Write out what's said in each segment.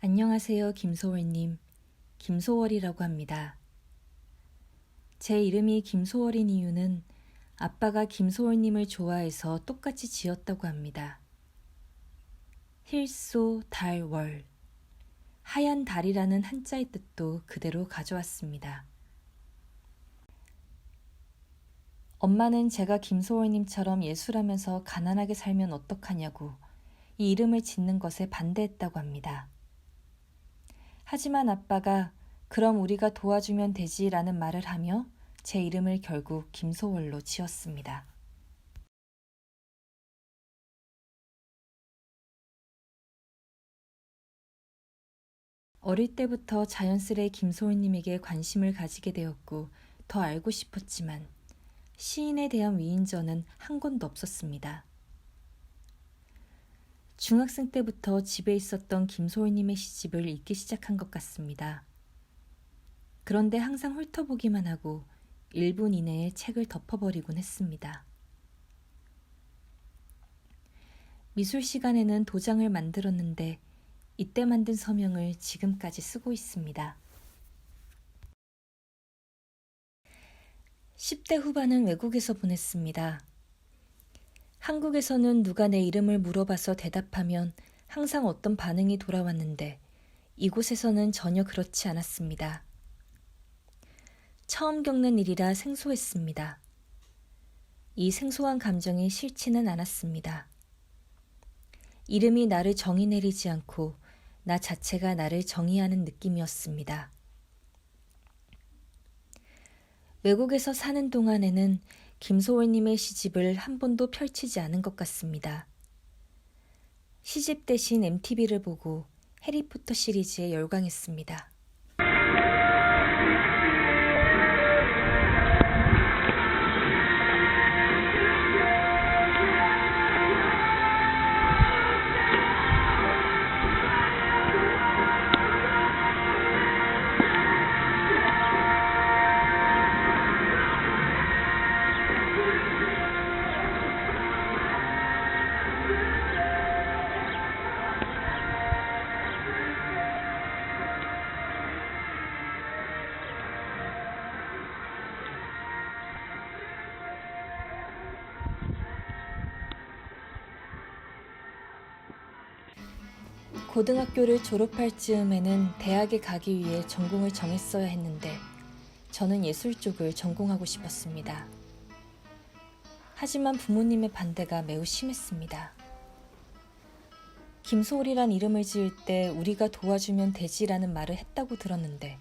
안녕하세요, 김소월님. 김소월이라고 합니다. 제 이름이 김소월인 이유는 아빠가 김소월님을 좋아해서 똑같이 지었다고 합니다. 힐소 달월, 하얀 달이라는 한자의 뜻도 그대로 가져왔습니다. 엄마는 제가 김소월님처럼 예술하면서 가난하게 살면 어떡하냐고 이 이름을 짓는 것에 반대했다고 합니다. 하지만 아빠가 그럼 우리가 도와주면 되지라는 말을 하며 제 이름을 결국 김소월로 지었습니다. 어릴 때부터 자연스레 김소월님에게 관심을 가지게 되었고 더 알고 싶었지만 시인에 대한 위인전은 한 권도 없었습니다. 중학생 때부터 집에 있었던 김소월님의 시집을 읽기 시작한 것 같습니다. 그런데 항상 훑어보기만 하고 1분 이내에 책을 덮어버리곤 했습니다. 미술 시간에는 도장을 만들었는데 이때 만든 서명을 지금까지 쓰고 있습니다. 10대 후반은 외국에서 보냈습니다. 한국에서는 누가 내 이름을 물어봐서 대답하면 항상 어떤 반응이 돌아왔는데 이곳에서는 전혀 그렇지 않았습니다. 처음 겪는 일이라 생소했습니다. 이 생소한 감정이 싫지는 않았습니다. 이름이 나를 정의 내리지 않고 나 자체가 나를 정의하는 느낌이었습니다. 외국에서 사는 동안에는 김소월님의 시집을 한 번도 펼치지 않은 것 같습니다. 시집 대신 MTV를 보고 해리포터 시리즈에 열광했습니다. 고등학교를 졸업할 즈음에는 대학에 가기 위해 전공을 정했어야 했는데 저는 예술 쪽을 전공하고 싶었습니다. 하지만 부모님의 반대가 매우 심했습니다. 김소월이란 이름을 지을 때 우리가 도와주면 되지라는 말을 했다고 들었는데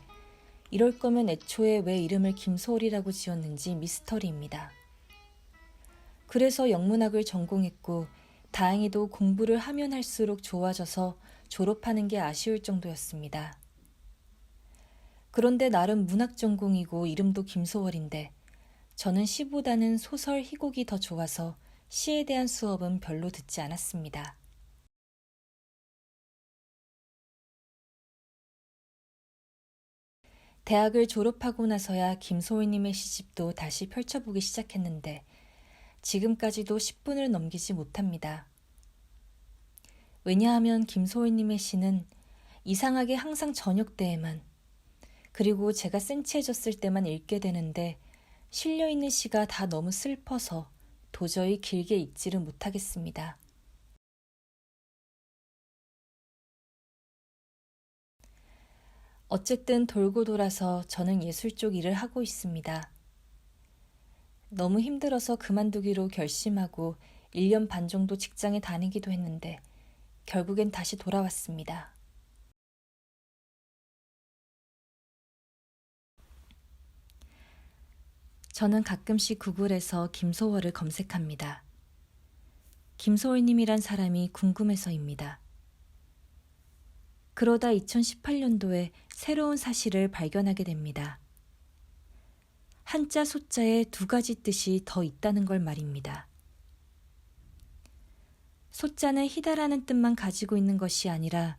이럴 거면 애초에 왜 이름을 김소월이라고 지었는지 미스터리입니다. 그래서 영문학을 전공했고 다행히도 공부를 하면 할수록 좋아져서 졸업하는 게 아쉬울 정도였습니다. 그런데 나름 문학 전공이고 이름도 김소월인데 저는 시보다는 소설 희곡이 더 좋아서 시에 대한 수업은 별로 듣지 않았습니다. 대학을 졸업하고 나서야 김소월님의 시집도 다시 펼쳐보기 시작했는데 지금까지도 10분을 넘기지 못합니다. 왜냐하면 김소월님의 시는 이상하게 항상 저녁 때에만 그리고 제가 센치해졌을 때만 읽게 되는데 실려있는 시가 다 너무 슬퍼서 도저히 길게 읽지를 못하겠습니다. 어쨌든 돌고 돌아서 저는 예술 쪽 일을 하고 있습니다. 너무 힘들어서 그만두기로 결심하고 1년 반 정도 직장에 다니기도 했는데 결국엔 다시 돌아왔습니다. 저는 가끔씩 구글에서 김소월을 검색합니다. 김소월님이란 사람이 궁금해서입니다. 그러다 2018년도에 새로운 사실을 발견하게 됩니다. 한자 소자에 2가지 뜻이 더 있다는 걸 말입니다. 소자는 희다라는 뜻만 가지고 있는 것이 아니라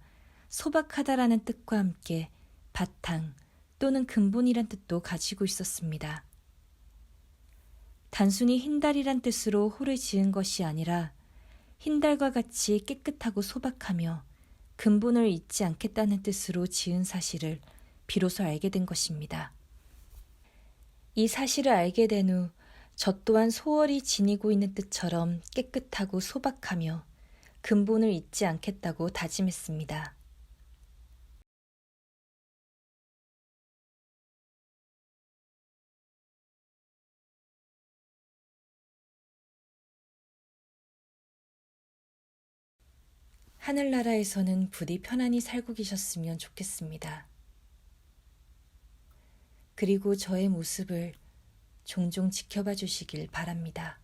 소박하다라는 뜻과 함께 바탕 또는 근본이란 뜻도 가지고 있었습니다. 단순히 흰달이란 뜻으로 호를 지은 것이 아니라 흰달과 같이 깨끗하고 소박하며 근본을 잊지 않겠다는 뜻으로 지은 사실을 비로소 알게 된 것입니다. 이 사실을 알게 된 후 저 또한 소월이 지니고 있는 뜻처럼 깨끗하고 소박하며 근본을 잊지 않겠다고 다짐했습니다. 하늘나라에서는 부디 편안히 살고 계셨으면 좋겠습니다. 그리고 저의 모습을 종종 지켜봐 주시길 바랍니다.